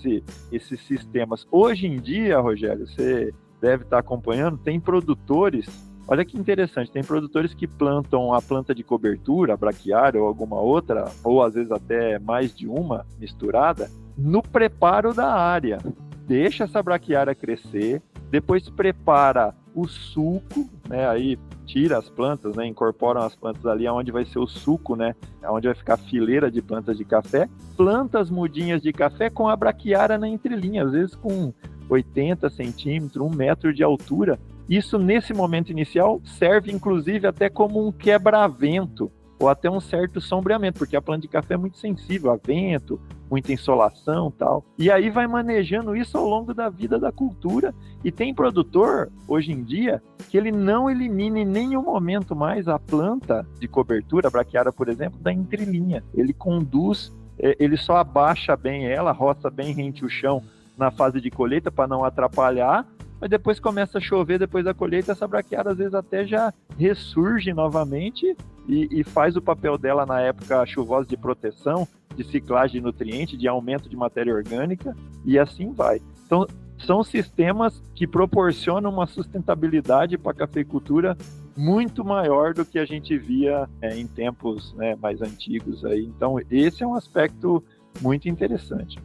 Esses sistemas. Hoje em dia, Rogério, você deve estar acompanhando, tem produtores, olha que interessante, tem produtores que plantam a planta de cobertura, a braquiária ou alguma outra, ou às vezes até mais de uma misturada, no preparo da área. Deixa essa braquiária crescer, depois prepara o suco, né? Aí tira as plantas, né? Incorporam as plantas ali onde vai ser o suco, né? Onde vai ficar a fileira de plantas de café. Planta as mudinhas de café com a braquiária na entrelinha, às vezes com 80 centímetros, 1 metro de altura. Isso, nesse momento inicial, serve inclusive até como um quebra-vento ou até um certo sombreamento, porque a planta de café é muito sensível a vento, muita insolação e tal. E aí vai manejando isso ao longo da vida da cultura. E tem produtor, hoje em dia, que ele não elimina em nenhum momento mais a planta de cobertura, a braquiária, por exemplo, da entrelinha. Ele conduz, ele só abaixa bem ela, roça bem rente o chão na fase de colheita para não atrapalhar, mas depois começa a chover, depois da colheita, essa braquiária às vezes até já ressurge novamente e faz o papel dela na época chuvosa de proteção, de ciclagem de nutriente, de aumento de matéria orgânica, e assim vai. Então, são sistemas que proporcionam uma sustentabilidade para a cafeicultura muito maior do que a gente via em tempos, né, mais antigos aí. Então, esse é um aspecto muito interessante.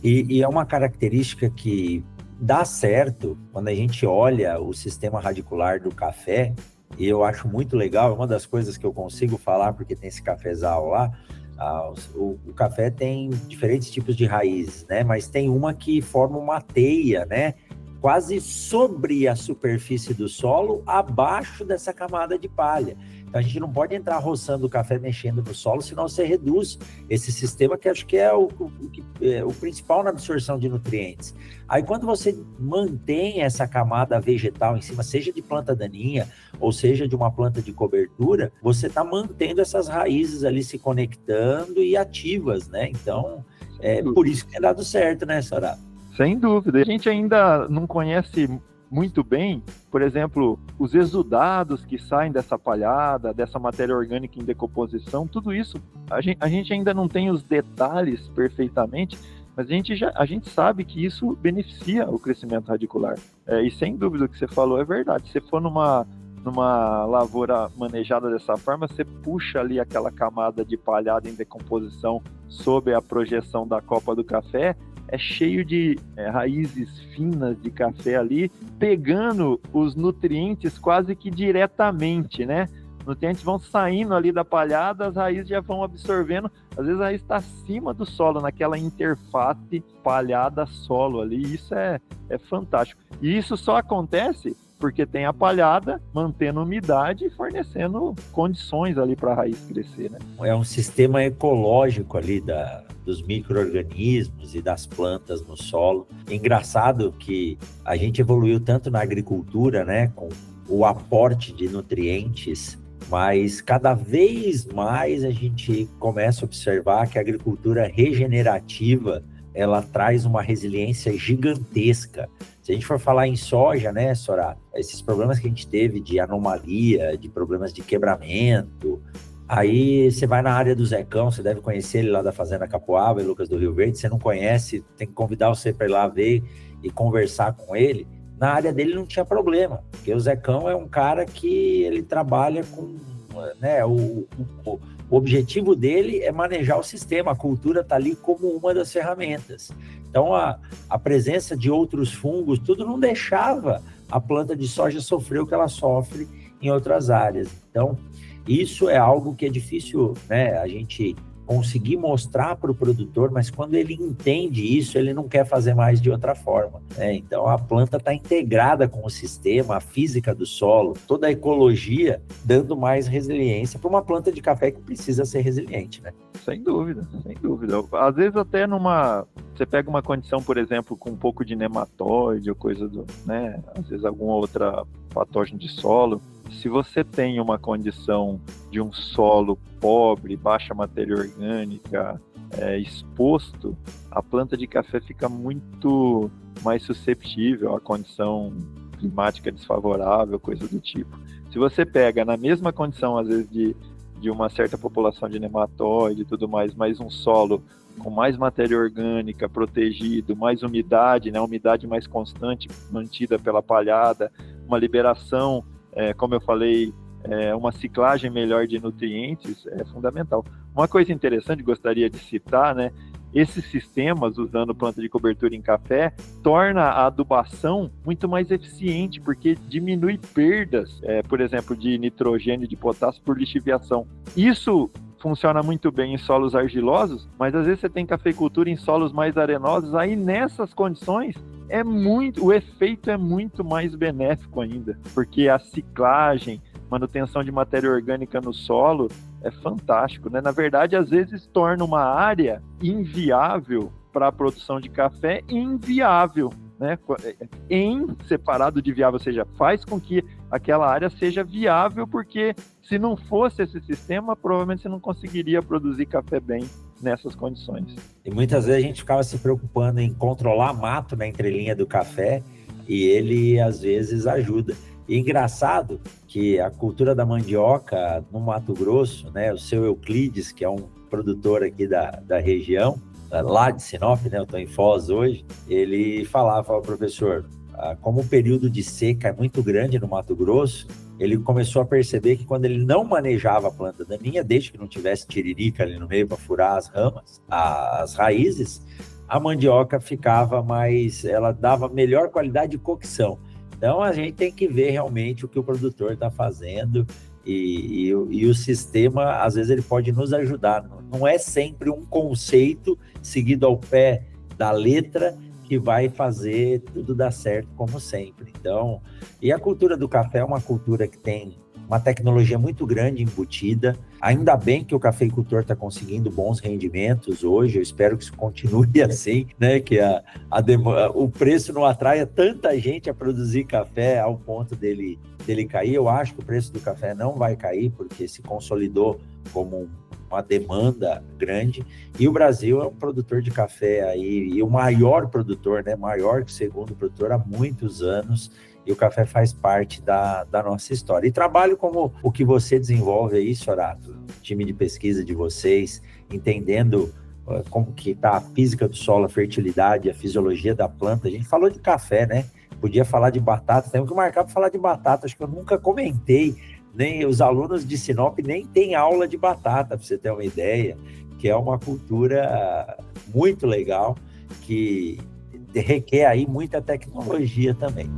E é uma característica que dá certo quando a gente olha o sistema radicular do café, e eu acho muito legal, é uma das coisas que eu consigo falar, porque tem esse cafezal lá. O café tem diferentes tipos de raízes, né? Mas tem uma que forma uma teia, né? Quase sobre a superfície do solo, abaixo dessa camada de palha. Então a gente não pode entrar roçando o café, mexendo no solo, senão você reduz esse sistema, que acho que é o principal na absorção de nutrientes. Aí quando você mantém essa camada vegetal em cima, seja de planta daninha ou seja de uma planta de cobertura, você está mantendo essas raízes ali se conectando e ativas, né? Então é por isso que tem dado certo, né, Sorato? Sem dúvida. A gente ainda não conhece muito bem, por exemplo, os exudados que saem dessa palhada, dessa matéria orgânica em decomposição, tudo isso, a gente ainda não tem os detalhes perfeitamente, mas a gente sabe que isso beneficia o crescimento radicular. E sem dúvida o que você falou é verdade. Se for numa lavoura manejada dessa forma, você puxa ali aquela camada de palhada em decomposição sob a projeção da copa do café, é cheio de raízes finas de café ali, pegando os nutrientes quase que diretamente, né? Os nutrientes vão saindo ali da palhada, as raízes já vão absorvendo. Às vezes a raiz está acima do solo, naquela interface palhada-solo ali. Isso é fantástico. E isso só acontece porque tem a palhada mantendo umidade e fornecendo condições ali para a raiz crescer, né? É um sistema ecológico ali dos micro-organismos e das plantas no solo. É engraçado que a gente evoluiu tanto na agricultura, né, com o aporte de nutrientes, mas cada vez mais a gente começa a observar que a agricultura regenerativa, ela traz uma resiliência gigantesca. Se a gente for falar em soja, né, Sorato, esses problemas que a gente teve de anomalia, de problemas de quebramento, aí você vai na área do Zecão, você deve conhecer ele lá da Fazenda Capoaba, em Lucas do Rio Verde. Se não conhece, tem que convidar você para ir lá ver e conversar com ele. Na área dele não tinha problema, porque o Zecão é um cara que ele trabalha com, né, o objetivo dele é manejar o sistema, a cultura está ali como uma das ferramentas. Então, a presença de outros fungos, tudo não deixava a planta de soja sofrer o que ela sofre em outras áreas. Então, isso é algo que é difícil, né, a gente conseguir mostrar para o produtor, mas quando ele entende isso, ele não quer fazer mais de outra forma, né? Então, a planta está integrada com o sistema, a física do solo, toda a ecologia, dando mais resiliência para uma planta de café que precisa ser resiliente, né? Sem dúvida, sem dúvida. Às vezes até você pega uma condição, por exemplo, com um pouco de nematóide ou coisa né? Às vezes alguma outra patógeno de solo. Se você tem uma condição de um solo pobre, baixa matéria orgânica, exposto, a planta de café fica muito mais susceptível à condição climática desfavorável, coisa do tipo. Se você pega na mesma condição, às vezes, de uma certa população de nematóide e tudo mais, mas um solo com mais matéria orgânica, protegido, mais umidade, né, umidade mais constante, mantida pela palhada, uma liberação, como eu falei, uma ciclagem melhor de nutrientes é fundamental. Uma coisa interessante, gostaria de citar, né? Esses sistemas, usando planta de cobertura em café, torna a adubação muito mais eficiente, porque diminui perdas, por exemplo, de nitrogênio e de potássio por lixiviação. Isso funciona muito bem em solos argilosos, mas às vezes você tem cafeicultura em solos mais arenosos, aí nessas condições o efeito é muito mais benéfico ainda, porque a ciclagem, manutenção de matéria orgânica no solo é fantástico, né? Na verdade, às vezes torna uma área inviável para a produção de café inviável, né? Em separado de viável, ou seja, faz com que aquela área seja viável, porque se não fosse esse sistema, provavelmente você não conseguiria produzir café bem nessas condições. E muitas vezes a gente ficava se preocupando em controlar mato na entrelinha do café, e ele às vezes ajuda. E engraçado que a cultura da mandioca no Mato Grosso, né, o seu Euclides, que é um produtor aqui da região, lá de Sinop, né, eu estou em Foz hoje, ele falava, professor, como o período de seca é muito grande no Mato Grosso, ele começou a perceber que quando ele não manejava a planta daninha, desde que não tivesse tiririca ali no meio para furar as ramas, as raízes, a mandioca ficava mais, ela dava melhor qualidade de cocção. Então a gente tem que ver realmente o que o produtor está fazendo e o sistema, às vezes, ele pode nos ajudar. Não é sempre um conceito seguido ao pé da letra que vai fazer tudo dar certo, como sempre. Então, e a cultura do café é uma cultura que tem uma tecnologia muito grande embutida. Ainda bem que o cafeicultor está conseguindo bons rendimentos hoje, eu espero que isso continue assim, né? Que o preço não atraia tanta gente a produzir café ao ponto dele cair. Eu acho que o preço do café não vai cair, porque se consolidou como uma demanda grande, e o Brasil é um produtor de café aí, e o maior produtor, né? Maior que o segundo produtor há muitos anos, e o café faz parte da nossa história. E trabalho como o que você desenvolve aí, Sorato, time de pesquisa de vocês, entendendo como que está a física do solo, a fertilidade, a fisiologia da planta. A gente falou de café, né? Podia falar de batata, temos que marcar para falar de batata, acho que eu nunca comentei, nem os alunos de Sinop nem têm aula de batata, para você ter uma ideia, que é uma cultura muito legal, que requer aí muita tecnologia também.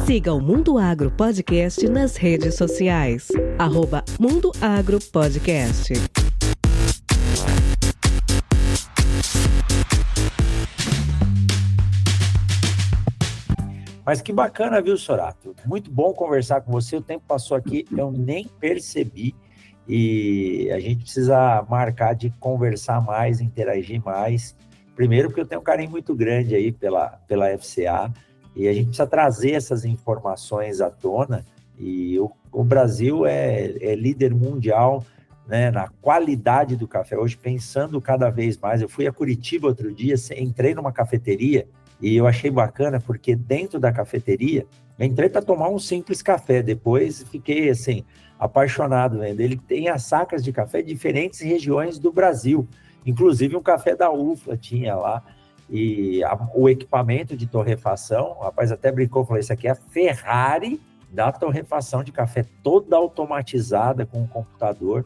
Siga o Mundo Agro Podcast nas redes sociais. @Mundo Agro Podcast. Mas que bacana, viu, Sorato? Muito bom conversar com você. O tempo passou aqui, eu nem percebi. E a gente precisa marcar de conversar mais, interagir mais. Primeiro, porque eu tenho um carinho muito grande aí pela FCA. E a gente precisa trazer essas informações à tona. E o Brasil é líder mundial, né, na qualidade do café. Hoje, pensando cada vez mais, eu fui a Curitiba outro dia, entrei numa cafeteria e eu achei bacana, porque dentro da cafeteria, eu entrei para tomar um simples café, depois fiquei assim, apaixonado vendo. Ele tem as sacas de café de diferentes regiões do Brasil, inclusive um café da UFLA tinha lá. E o equipamento de torrefação, o rapaz até brincou, falou, isso aqui é a Ferrari da torrefação de café, toda automatizada com um computador,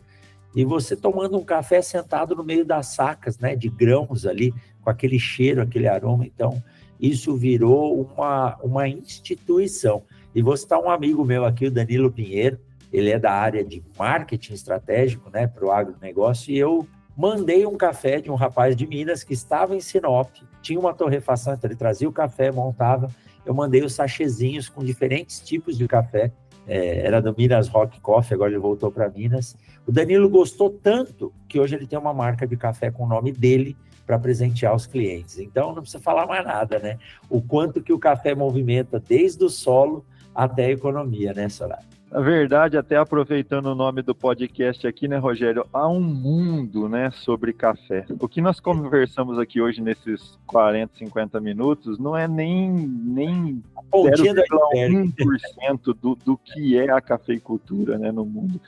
e você tomando um café sentado no meio das sacas, né, de grãos ali, com aquele cheiro, aquele aroma. Então, isso virou uma instituição. E vou citar um amigo meu aqui, o Danilo Pinheiro, ele é da área de marketing estratégico, né, para o agronegócio, e eu mandei um café de um rapaz de Minas que estava em Sinop, tinha uma torrefação, então ele trazia o café, montava, eu mandei os sachezinhos com diferentes tipos de café, era do Minas Rock Coffee, agora ele voltou para Minas. O Danilo gostou tanto que hoje ele tem uma marca de café com o nome dele para presentear os clientes. Então não precisa falar mais nada, né? O quanto que o café movimenta desde o solo até a economia, né, Soraya? Na verdade, até aproveitando o nome do podcast aqui, né, Rogério, há um mundo, né, sobre café. O que nós conversamos aqui hoje nesses 40, 50 minutos não é nem 0,1% do que é a cafeicultura, né, no mundo.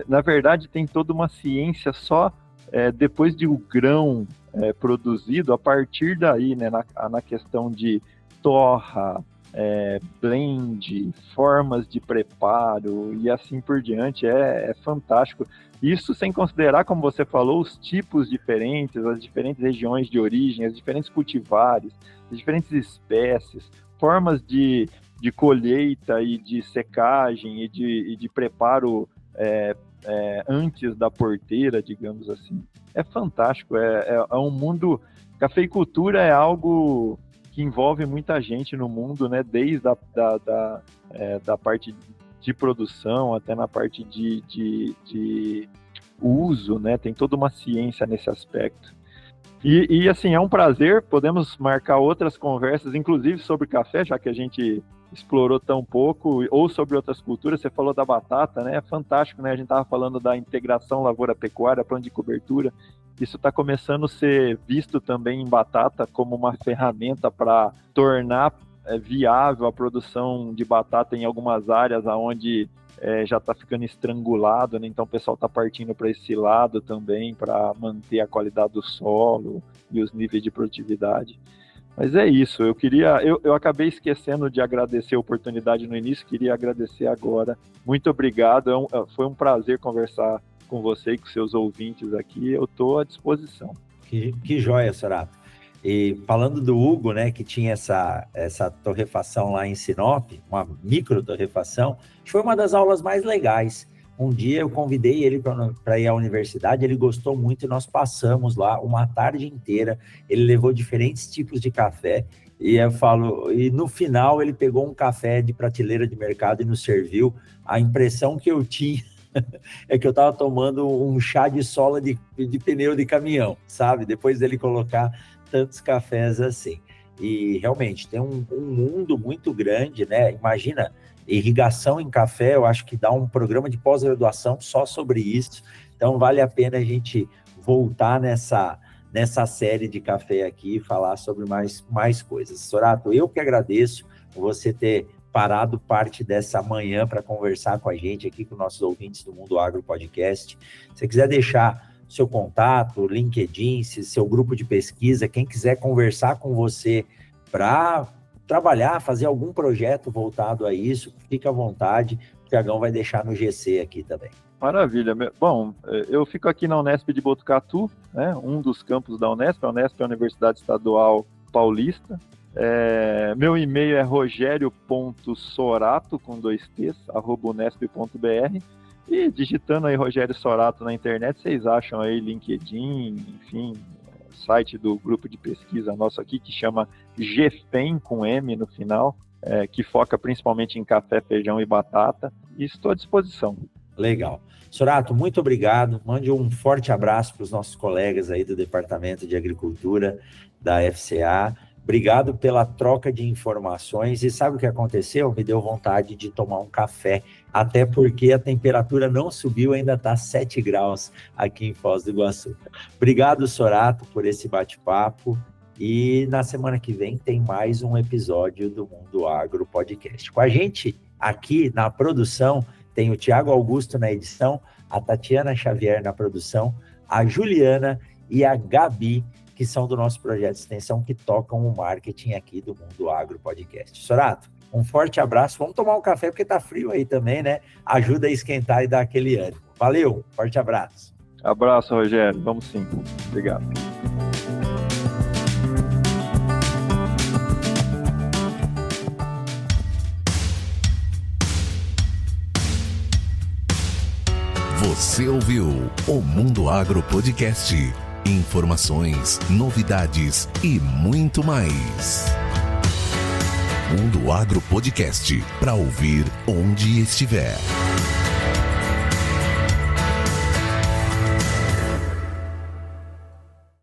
Na verdade, tem toda uma ciência só depois de o grão produzido, a partir daí, né, na questão de torra, blend, formas de preparo e assim por diante, é fantástico. Isso sem considerar, como você falou, os tipos diferentes, as diferentes regiões de origem, as diferentes cultivares, as diferentes espécies, formas de colheita e de secagem e de preparo antes da porteira, digamos assim. É fantástico, é um mundo... Cafeicultura é algo que envolve muita gente no mundo, né? Desde da parte de produção até na parte de uso, né? Tem toda uma ciência nesse aspecto. E assim, é um prazer, podemos marcar outras conversas, inclusive sobre café, já que a gente explorou tão pouco, ou sobre outras culturas. Você falou da batata, né? É fantástico, né? A gente estava falando da integração lavoura-pecuária, plano de cobertura. Isso está começando a ser visto também em batata como uma ferramenta para tornar viável a produção de batata em algumas áreas onde já está ficando estrangulado, né? Então o pessoal está partindo para esse lado também, para manter a qualidade do solo e os níveis de produtividade. Mas é isso, eu acabei esquecendo de agradecer a oportunidade no início, queria agradecer agora. Muito obrigado, foi um prazer conversar com você e com seus ouvintes aqui, eu estou à disposição. Que joia, Sorato. E falando do Hugo, né, que tinha essa torrefação lá em Sinop, uma micro torrefação, foi uma das aulas mais legais. Um dia eu convidei ele para ir à universidade, ele gostou muito e nós passamos lá uma tarde inteira. Ele levou diferentes tipos de café e no final ele pegou um café de prateleira de mercado e nos serviu. A impressão que eu tinha é que eu estava tomando um chá de sola de pneu de caminhão, sabe? Depois dele colocar tantos cafés assim. E realmente tem um mundo muito grande, né? Imagina, irrigação em café, eu acho que dá um programa de pós-graduação só sobre isso. Então vale a pena a gente voltar nessa série de café aqui e falar sobre mais coisas. Sorato, eu que agradeço você ter parado parte dessa manhã para conversar com a gente aqui, com nossos ouvintes do Mundo Agro Podcast. Se você quiser deixar seu contato, LinkedIn, seu grupo de pesquisa, quem quiser conversar com você para trabalhar, fazer algum projeto voltado a isso, fica à vontade, o Tiagão vai deixar no GC aqui também. Maravilha. Bom, eu fico aqui na Unesp de Botucatu, né, um dos campos da Unesp. A Unesp é a Universidade Estadual Paulista. Meu e-mail é rogerio.sorato, com 2 T's, @unesp.br. E digitando aí Rogério Sorato na internet, vocês acham aí LinkedIn, enfim, site do grupo de pesquisa nosso aqui, que chama GFEM, com M no final, que foca principalmente em café, feijão e batata, e estou à disposição. Legal. Sorato, muito obrigado. Mande um forte abraço para os nossos colegas aí do Departamento de Agricultura da FCA. Obrigado pela troca de informações. E sabe o que aconteceu? Me deu vontade de tomar um café, até porque a temperatura não subiu, ainda está 7 graus aqui em Foz do Iguaçu. Obrigado, Sorato, por esse bate-papo. E na semana que vem tem mais um episódio do Mundo Agro Podcast. Com a gente aqui na produção tem o Tiago Augusto na edição, a Tatiana Xavier na produção, a Juliana e a Gabi, que são do nosso projeto de extensão, que tocam o marketing aqui do Mundo Agro Podcast. Sorato, um forte abraço. Vamos tomar um café, porque tá frio aí também, né? Ajuda a esquentar e dar aquele ânimo. Valeu, forte abraço. Abraço, Rogério. Vamos sim. Obrigado. Você ouviu o Mundo Agro Podcast. Informações, novidades e muito mais. Mundo Agro Podcast, para ouvir onde estiver.